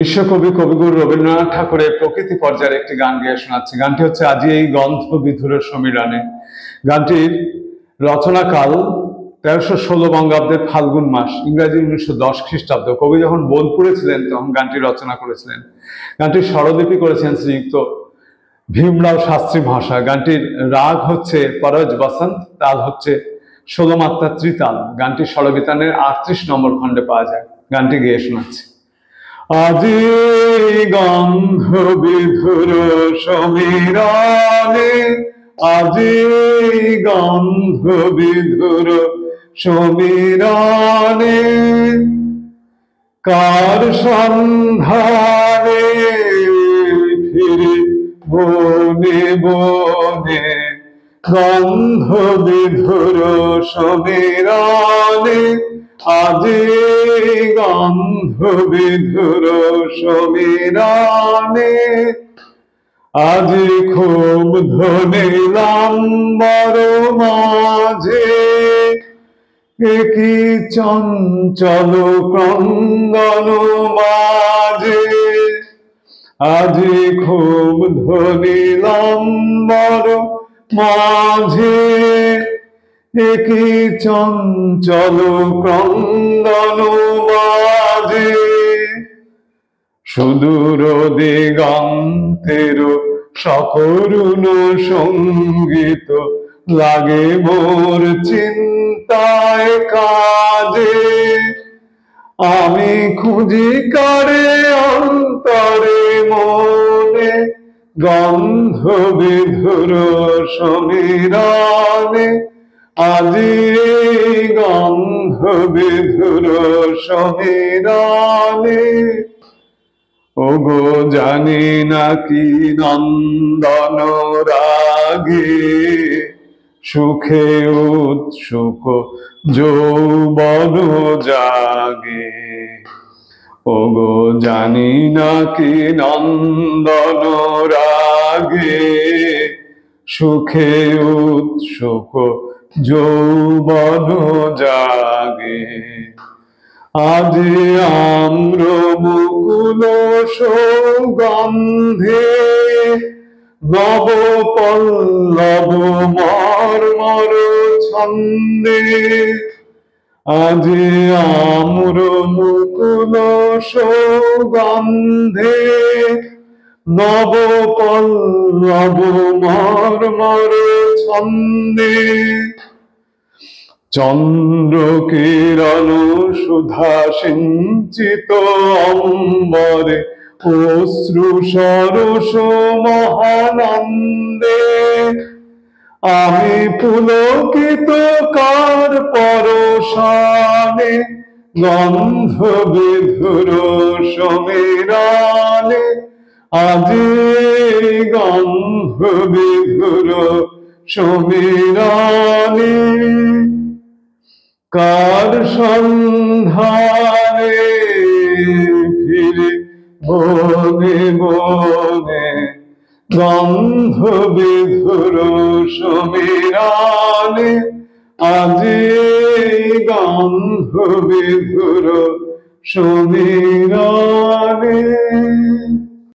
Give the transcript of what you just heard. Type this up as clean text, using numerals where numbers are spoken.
বিশ্বকবি কবিগুরু রবীন্দ্রনাথ ঠাকুরের প্রকৃতি পর্যায়ের একটি গান গেয়ে শোনাচ্ছি। গানটি হচ্ছে আজি এই গন্ধ বিধুর সমীরণে। গানটির রচনাকাল 1316 বঙ্গাব্দের ফাল্গুন মাস, ইংরাজি 1910 খ্রিস্টাব্দ। কবি যখন বোলপুরে ছিলেন তখন গানটি রচনা করেছিলেন। গানটির স্বরলিপি করেছেন শ্রীযুক্ত ভীমরাও শাস্ত্রী মহাশয়। গানটির রাগ হচ্ছে পরজ বসন্ত, তাল হচ্ছে 16 মাত্রা ত্রিতাল। গানটির স্বরবিতানের 38 নম্বর খণ্ডে পাওয়া যায়। গানটি গেয়ে শোনাচ্ছি। আজি গন্ধ বিধুর সমীরণে, আজি গন্ধ বিধুর সমীরণে, কার সন্ধানে ফিরে বনে বনে, গন্ধ বিধুর সমীরণে, আজি গন্ধ বিধুর সমীরণে, আজি খুব ধনিলাম বড় মাঝে, একই চঞ্চল ক্রন্দন মাঝে, আজি খুব ধনিলাম বড় মাঝে, একই চঞ্চল ক্রন্দন মাঝে, সুদূর দিগন্তের সকরুণ সঙ্গীত লাগে মোর চিন্তায় কাজে, আমি খুঁজি কারে অন্তরে মনে, গন্ধ বিধুর সমীরণে, আজি গন্ধ বিধুর সমীরণে। ওগো জানি নাকি নন্দন রাগে, সুখে উৎসুক যৌবন জাগে, ওগো জানি নাকি নন্দন রাগে, সুখে উৎসুক যৌবন জাগে, আজি আম্র মুকুল সুগন্ধে, নব পল্লব মর্মর ছন্দে, আজি আম্র মুকুল সুগন্ধে, নব পল্লব মর্মর ছন্দে, চন্দ্র কিরণ সুধা সিঞ্চিত অম্বরে, অশ্রু সরস মহানন্দে, আমি পুলকিত কার পরশানে, গন্ধ বিধুর সমীরণে, আজি গন্ধ বিধুর সমীরণে, কার সন্ধানে ফিরে বনে বনে, গন্ধ বিধুর সমীরণে, আজি গন্ধ বিধুর সমীরণে।